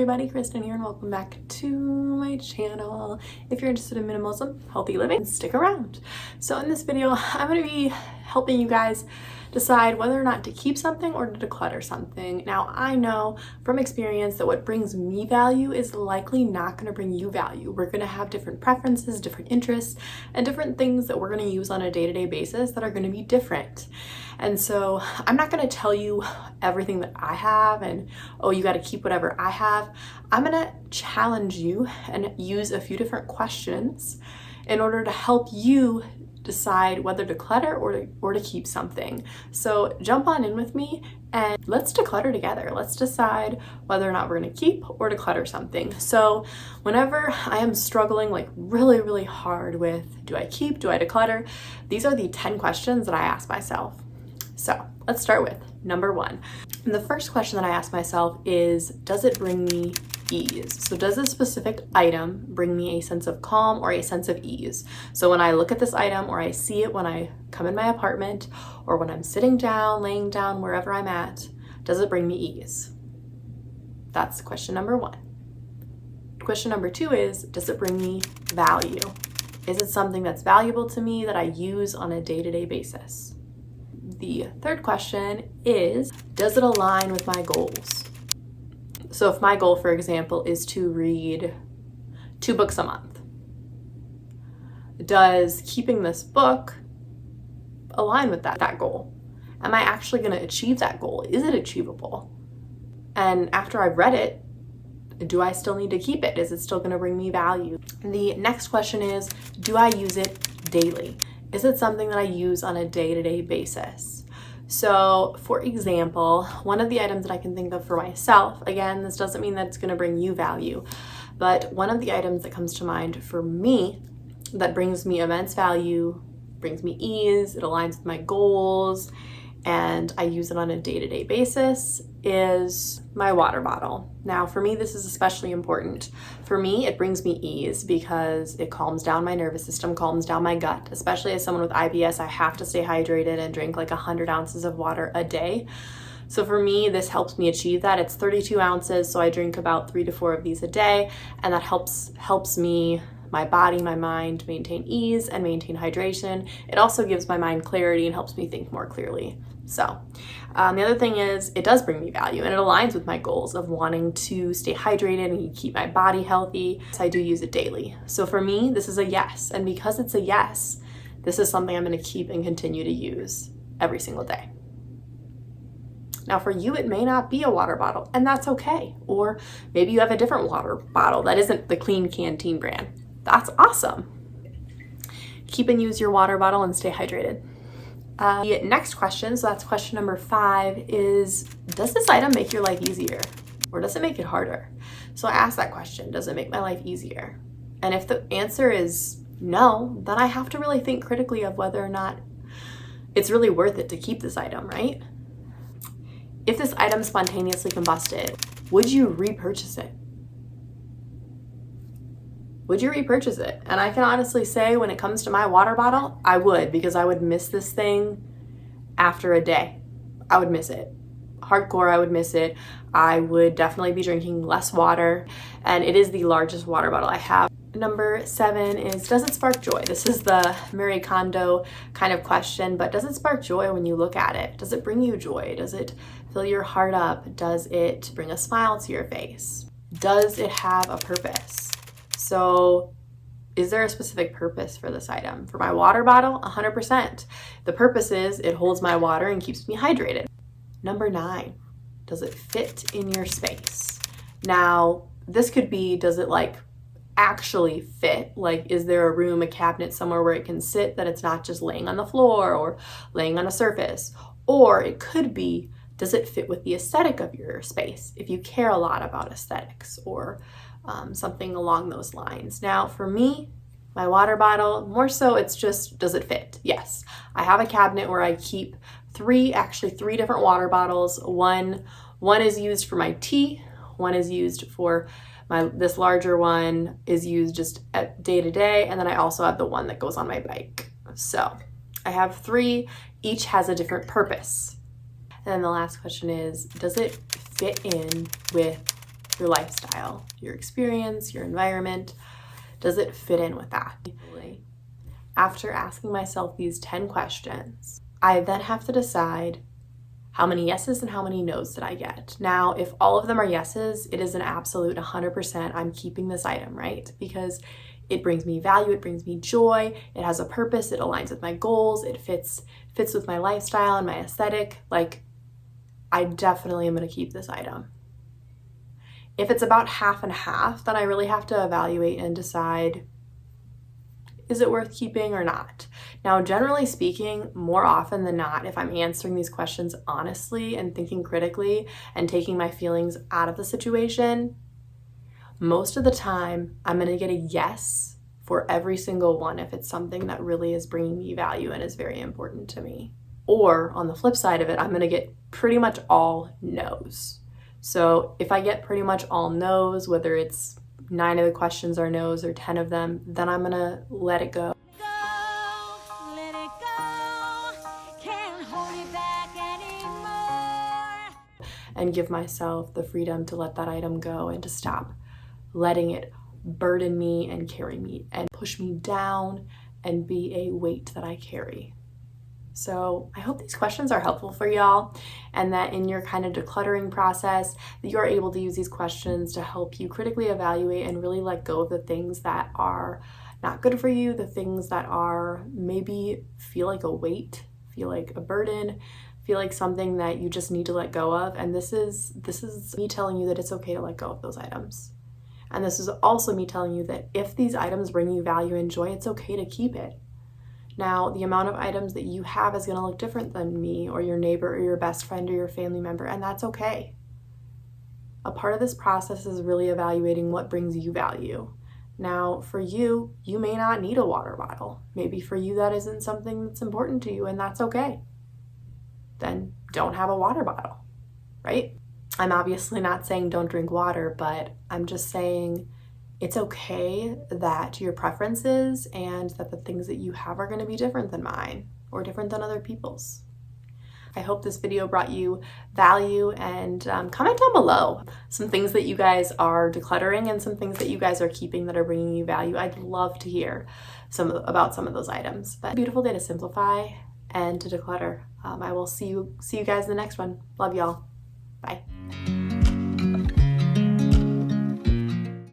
everybody, Kristen here and welcome back to my channel. If you're interested in minimalism, healthy living, stick around. So in this video, I'm going to be helping you guys decide whether or not to keep something or to declutter something. Now, I know from experience that what brings me value is likely not going to bring you value. We're going to have different preferences, different interests, and different things that we're going to use on a day-to-day basis that are going to be different. And so I'm not going to tell you everything that I have and, oh, you got to keep whatever I have. I'm going to challenge you and use a few different questions in order to help you decide whether to clutter or to keep something. So jump on in with me and let's declutter together. Let's decide whether or not we're going to keep or declutter something. So whenever I am struggling like really hard with, do I keep, do I declutter? These are the 10 questions that I ask myself. So let's start with number 1. And the first question that I ask myself is, does it bring me ease? So does this specific item bring me a sense of calm or a sense of ease? So when I look at this item or I see it when I come in my apartment or when I'm sitting down, laying down, wherever I'm at, does it bring me ease? That's question number 1. Question number 2 is, does it bring me value? Is it something that's valuable to me that I use on a day-to-day basis? The third question is, does it align with my goals? So if my goal, for example, is to read 2 books a month, does keeping this book align with that goal? Am I actually going to achieve that goal? Is it achievable? And after I've read it, do I still need to keep it? Is it still going to bring me value? The next question is, do I use it daily? Is it something that I use on a day-to-day basis? So for example, one of the items that I can think of for myself, again, this doesn't mean that it's going to bring you value, but one of the items that comes to mind for me that brings me immense value, brings me ease, it aligns with my goals, and I use it on a day-to-day basis is my water bottle. Now for me, this is especially important. For me, it brings me ease because it calms down my nervous system, calms down my gut. Especially as someone with IBS, I have to stay hydrated and drink like 100 ounces of water a day. So for me, this helps me achieve that. It's 32 ounces, so I drink about 3 to 4 of these a day, and that helps me, my body, my mind, maintain ease and maintain hydration. It also gives my mind clarity and helps me think more clearly. So the other thing is, it does bring me value and it aligns with my goals of wanting to stay hydrated and keep my body healthy. So I do use it daily. So for me, this is a yes. And because it's a yes, this is something I'm going to keep and continue to use every single day. Now for you, it may not be a water bottle, and that's okay. Or maybe you have a different water bottle that isn't the Clean Canteen brand. That's awesome. Keep and use your water bottle and stay hydrated. The next question, so that's question number 5, is, does this item make your life easier or does it make it harder? So I ask that question, does it make my life easier? And if the answer is no, then I have to really think critically of whether or not it's really worth it to keep this item, right? If this item spontaneously combusted, would you repurchase it? Would you repurchase it? And I can honestly say, when it comes to my water bottle, I would, because I would miss this thing after a day. I would miss it. Hardcore, I would miss it. I would definitely be drinking less water, and it is the largest water bottle I have. Number 7 is, does it spark joy? This is the Marie Kondo kind of question, but does it spark joy when you look at it? Does it bring you joy? Does it fill your heart up? Does it bring a smile to your face? Does it have a purpose? So is there a specific purpose for this item? For my water bottle, 100%. The purpose is it holds my water and keeps me hydrated. Number 9, does it fit in your space? Now, this could be, does it like actually fit? Like, is there a room, a cabinet somewhere where it can sit, that it's not just laying on the floor or laying on a surface? Or it could be, does it fit with the aesthetic of your space? If you care a lot about aesthetics or something along those lines. Now for me, my water bottle, more so it's just, does it fit? Yes. I have a cabinet where I keep 3 different water bottles. One is used for my tea, one is used for this larger one is used just at day to day, and then I also have the one that goes on my bike. So I have 3, each has a different purpose. And then the last question is, does it fit in with your lifestyle, your experience, your environment? Does it fit in with that? After asking myself these 10 questions, I then have to decide how many yeses and how many nos did I get. Now, if all of them are yeses, it is an absolute 100% I'm keeping this item, right? Because it brings me value, it brings me joy, it has a purpose, it aligns with my goals, it fits with my lifestyle and my aesthetic. Like, I definitely am gonna keep this item. If it's about half and half, then I really have to evaluate and decide, is it worth keeping or not? Now, generally speaking, more often than not, if I'm answering these questions honestly and thinking critically and taking my feelings out of the situation, most of the time I'm gonna get a yes for every single one if it's something that really is bringing me value and is very important to me. Or on the flip side of it, I'm gonna get pretty much all no's. So if I get pretty much all no's, whether it's 9 of the questions are no's or 10 of them, then I'm gonna let it go. Let it go, can't hold it back anymore. And give myself the freedom to let that item go and to stop letting it burden me and carry me and push me down and be a weight that I carry. So I hope these questions are helpful for y'all, and that in your kind of decluttering process, that you're able to use these questions to help you critically evaluate and really let go of the things that are not good for you, the things that are maybe feel like a weight, feel like a burden, feel like something that you just need to let go of. And this is me telling you that it's okay to let go of those items. And this is also me telling you that if these items bring you value and joy, it's okay to keep it. Now, the amount of items that you have is going to look different than me or your neighbor or your best friend or your family member, and that's okay. A part of this process is really evaluating what brings you value. Now, for you, you may not need a water bottle. Maybe for you that isn't something that's important to you, and that's okay. Then don't have a water bottle, right? I'm obviously not saying don't drink water, but I'm just saying it's okay that your preferences and that the things that you have are going to be different than mine or different than other people's. I hope this video brought you value, and comment down below some things that you guys are decluttering and some things that you guys are keeping that are bringing you value. I'd love to hear about some of those items. But beautiful day to simplify and to declutter. I will see you guys in the next one. Love y'all. Bye.